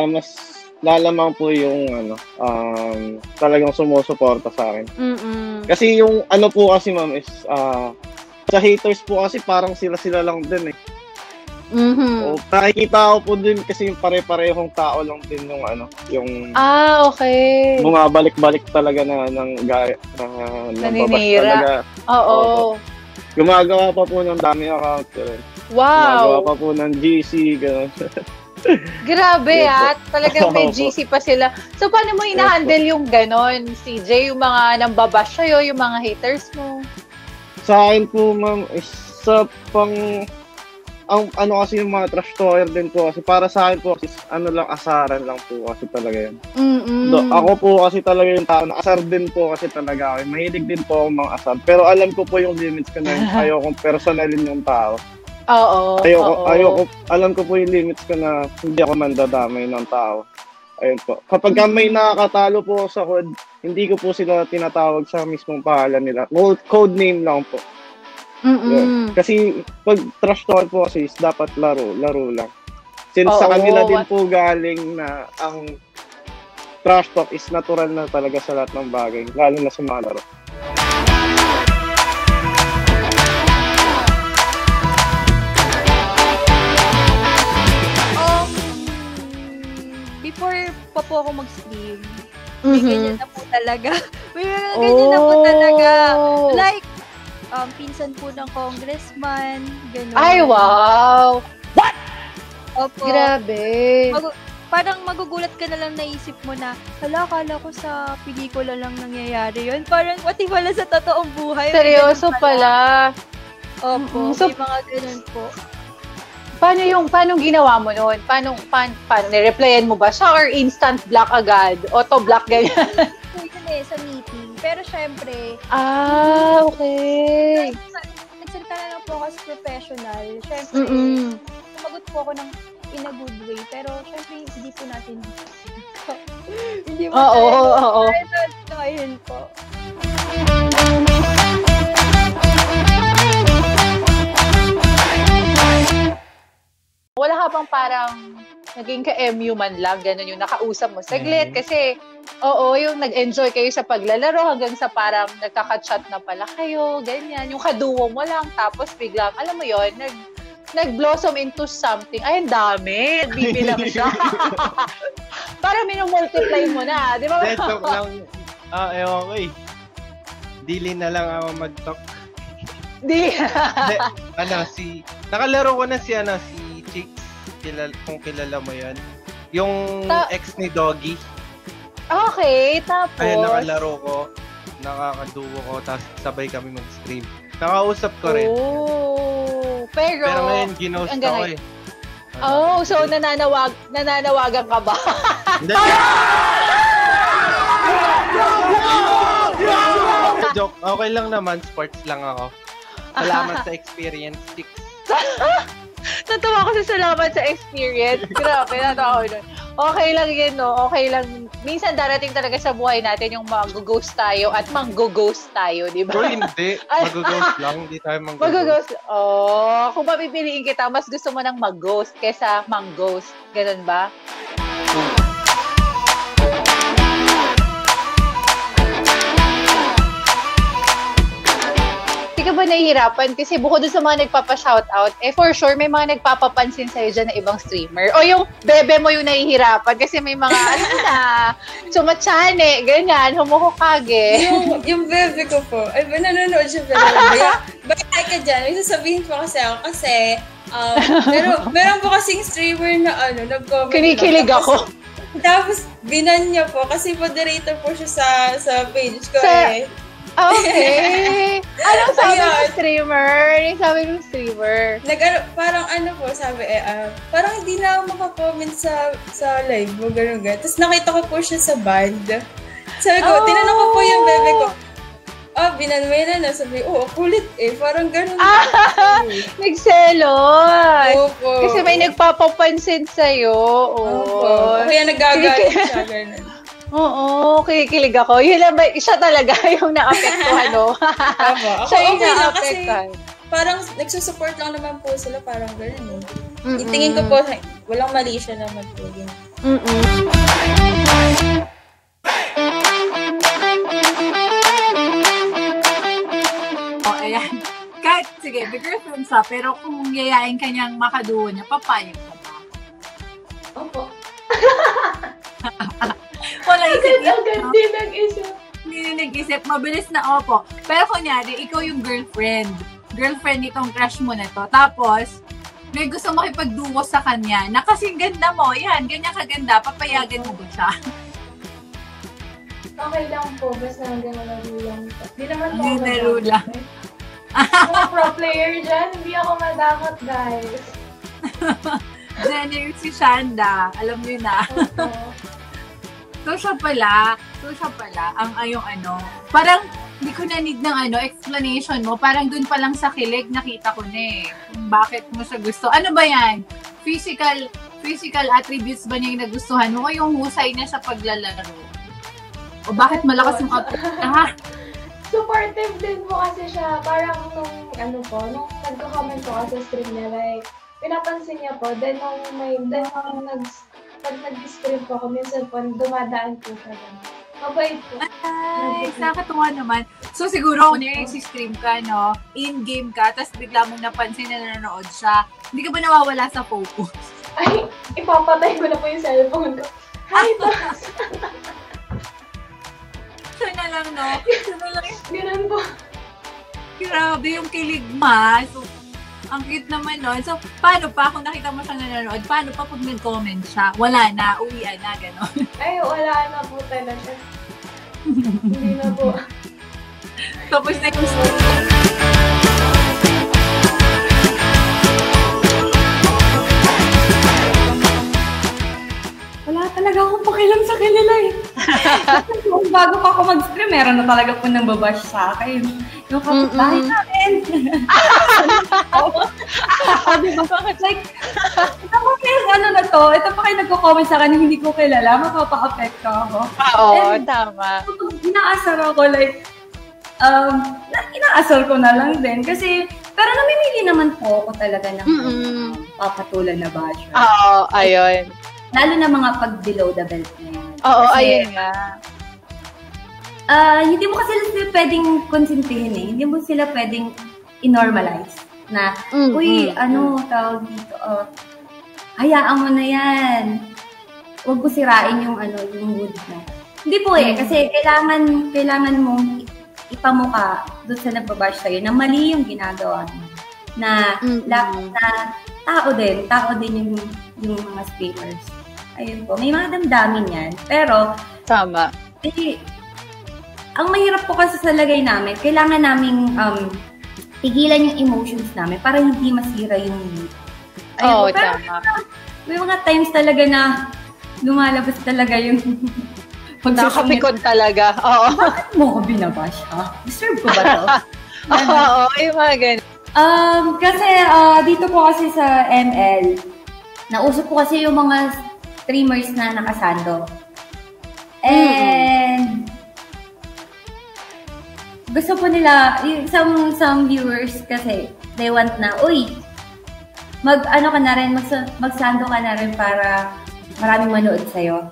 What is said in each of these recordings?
mas lalamang po yung talagang sumusuporta sa akin. Kasi yung po kasi ma'am is sa haters po kasi parang sila lang din eh. So, nakikita ko po din kasi yung pare-parehong tao lang din yung okay. Bumabalik-balik talaga ng naninira. Oo. Gumagawa pa po ng dami account. Wow. Gumagawa pa po ng GC, gano'n. Grabe talagang may GC pa sila. So, paano mo hina-handle yung gano'n, CJ? Yung mga nambabash sa'yo, yung mga haters mo? Sa akin po, ma'am, isa pang kasi yung mga trash talker din po kasi para sa akin po asaran lang po kasi talaga yun. Ako po kasi talaga yung tao na asar din po kasi talaga ako. Mahilig din po akong mga asar. Pero alam ko po yung limits ko na yun. Ayokong personalin yung tao. Oo. Ayoko, alam ko po yung limits ko na hindi ako mandadamay ng tao. Ayun po. Kapag may nakakatalo po sa code, hindi ko po sila tinatawag sa mismong pangalan nila. Code name lang po. Yeah. Kasi pag trash talk po kasi is dapat laro lang. Since sa kanila din po galing na ang trash talk is natural na talaga sa lahat ng bagay, lalo na sa mga laro. Before pa po ako mag-stream, may ganyan na po talaga. May ganyan na po talaga. Like, pinsan po ng congressman, gano'n. Ay, wow! What? Opo. Grabe. Parang magugulat ka na lang, naisip mo na, kala ko sa pelikula lang nangyayari yun. Parang pati wala sa totoong buhay. Seryoso pala. Opo, may mga gano'n po. Paano ginawa mo noon? Paano nireplyan mo ba siya or instant block agad? Auto-block ganyan? Yun sa meeting. Pero syempre, okay. Nagsalita na lang po ako as professional. Syempre, sumagot po ako in a good way. Pero syempre, hindi po natin hindi po Oo. Ayun po. Wala ka bang parang naging ka-MU man lang, gano'n yung nakausap mo saglit kasi yung nag-enjoy kayo sa paglalaro hanggang sa parang nagkaka-chat na pala kayo, ganyan. Yung kaduo mo lang tapos biglang, alam mo yon nag-blossom into something. Ay, ang dami. Bibilang siya. Parang minumultiply mo na, di ba? Talk lang. Ewan ko eh. Dili na lang ako mag-talk. Nakalaro ko na si Chicks, kung kilala mo yan. Yung ex ni Doggy. Okay, tapos? Ayun, nakalaro ko. Nakakaduo ko, tapos sabay kami mag-stream. Nakausap ko rin. Pero ngayon, ginost ako eh. So nananawagan ka ba? Hindi. Joke, okay lang naman, sports lang ako. Salamat sa experience, Chicks. Natuwa ko sa salamat sa experience. Grabe, natawa ko nun. Okay lang yun, no? Okay lang. Minsan darating talaga sa buhay natin yung mag-ghost tayo at mang-ghost tayo, di ba? Bro, hindi. Mag-ghost lang. Hindi tayo mang-ghost. Mag-ghost. Kung papipiliin kita, mas gusto mo ng mag-ghost kesa mang-ghost. Ganun ba? Hindi ka ba nahihirapan? Kasi bukod dun sa mga nagpapa-shoutout, for sure, may mga nagpapapansin sa'yo dyan na ibang streamer. O yung bebe mo yung nahihirapan kasi may mga, sumatsane, ganyan, humuhukage. Yung bebe ko po, ay ba nanonood siya pala? Bakit ka dyan? May sasabihin po kasi ako kasi, meron po kasing streamer na nag-comment. Kinikilig ako. Tapos, binan niya po kasi moderator po siya sa page ko Okay. Anong sabi ng streamer? Anong sabi ng streamer? Parang po, sabi parang hindi na ako makakomment sa live mo, gano'n. Tapos nakita ko po siya sa band. Sabi ko, tinanong ko po yung bebe ko, binanmay na. Sabi, kulit parang gano'n. Nagselot. Opo. Kasi may nagpapapansin sa'yo. Opo. Kaya nagagalit siya, gano'n. Oo, kikilig ako. Yun lang ba, siya talaga yung na-apektuhan, no? Tama. Siya yung okay na-apektuhan. Kasi parang nagsusupport lang naman po sila, parang gano'n. Itingin ko po, walang mali siya naman po. Oh, ayan. Kahit, sige, may girlfriend siya, pero kung yayain ka niyang makaduo niya, papayag ka ba? Opo. Wala isip yun. Agad din nag-isip. Hindi na nag-isip. Mabilis na opo. Pero kunyari, ikaw yung girlfriend. Girlfriend nitong crush mo na to. Tapos, may gusto makipagduo sa kanya na kasing ganda mo. Yan, ganyan kaganda. Papayagan mo ba siya? Okay lang po. Basta hanggang laro lang. Di naman po Hindi laro lang. Mga pro player dyan, hindi ako madamot, guys. Generous si Shanda. Alam niyo na. So siya pala, ang ayong ano, parang hindi ko na need ng explanation mo. Parang dun pa lang sa kilig, nakita ko na eh. Kung bakit mo siya gusto. Ano ba yan? Physical attributes ba niya yung nagustuhan mo? O yung husay niya sa paglalaro? O bakit malakas yung Supportive din po kasi siya. Parang nung nagko-comment ko kasi stream niya, like, pinapansin niya po. Then pag nag-stream po ako, minsan po, dumadaan po siya. Mabait po. Ay, nakakatuwa naman. So, siguro, kung nag-stream ka, no? In-game ka, tapos bigla mong napansin na nanonood siya. Hindi ka ba nawawala sa focus? Ay, ipapatay ko na po yung cellphone ko. Hi, boss! Siya na lang, no? Ganun po. Grabe yung kilig ma. So, ang cute naman nun. So, paano pa kung nakita mo siya nanonood? Paano pa pag nag-comment siya? Wala na, uwian na, gano'n. Ay, wala na po talaga. Hindi na po. Tapos na yung wala talaga akong pakialam sa kanila eh. Kung bago pa ako mag-stream, meron na talaga po nang babash sa akin. Yung kapitbahay namin. Like, ito pa kayo ito pa kayo nagko-comment sa akin, hindi ko kilala, mapapa-affect ka ako. Oo, tama. Inaasar ako, like, inaasar ko na lang din. Kasi, pero namimili naman po ako talaga ng papatulan na bash. Oo, ayun. Lalo na mga pag below the belt na yan. Oo, kasi, ayun nga. Hindi mo kasi sila pwedeng konsentihin eh. Hindi mo sila pwedeng i-normalize. Na, tawag dito, hayaan mo na yan. Huwag mo sirain yung mood mo. Hindi po eh, kasi kailangan mong ipamuka doon sa nagbabash sa'yo na mali yung ginagawa mo. Na, tao din yung mga streamers. Ayun po, may mga damdamin yan. Pero, tama. Ang mahirap po kasi sa lagay namin, kailangan naming tigilan yung emotions namin para hindi masira yung mood. Oo, tama. May mga times talaga na lumalabas talaga yung nakakapikon talaga. Oo. Bakit mo ko binabash, ha? Deserve ko ba to? Oo, yung mga ganun. Kasi dito po kasi sa ML, nausap po kasi yung mga streamers na nakasando. And gusto po nila, some viewers kasi, they want na, magsando ka na rin para maraming manood sa'yo.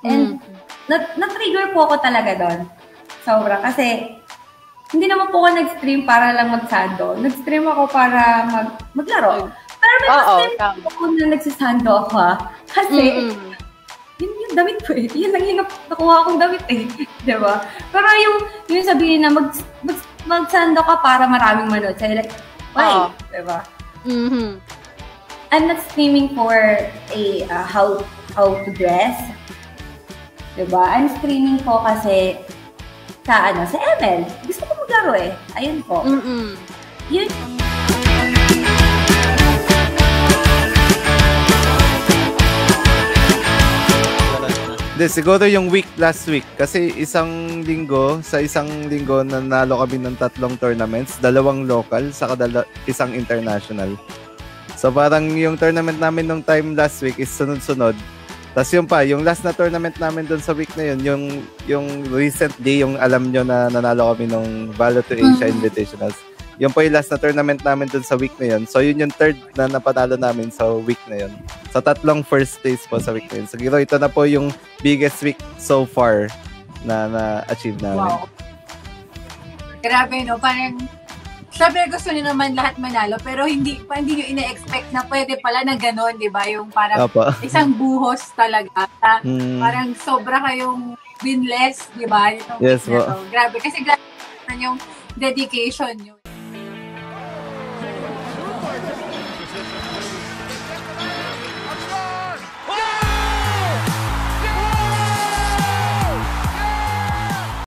And na-trigger po ako talaga doon. Sobra. Kasi, hindi naman po ako nag-stream para lang magsando. Nag-stream ako para maglaro. Pero may stream ako na nagsasando ako Kasi, yun yung damit ko eh. Yun lang yung nakuha akong damit eh. Diba? Pero yung sabihin na magsando ka para maraming manood sa'yo. Like, why? Diba? I'm not streaming for how to dress. Diba? I'm streaming po kasi sa ML. Gusto ko maglaro eh. Ayun po. Yun. Hindi, siguro yung last week. Kasi sa isang linggo nanalo kami ng 3 tournaments, 2 local, saka isang international. So parang yung tournament namin nung time last week is sunod-sunod. Tapos yung last na tournament namin doon sa week na yun, yung recently, yung alam nyo na nanalo kami nung Valo to Asia Invitationals. Yun po yung last na tournament namin dun sa week na yun. So, yun yung third na napanalo namin sa week na yun. So, 3 first place po sa week na yun. So, ito na po yung biggest week so far na na-achieve namin. Wow. Grabe, no? Parang, syempre gusto niyo naman lahat manalo, pero hindi niyo ina-expect na pwede pala na gano'n, di ba? Yung parang isang buhos talaga. Parang sobra kayong winless, di ba? Yes, po. Grabe, kasi grabe yung dedication nyo.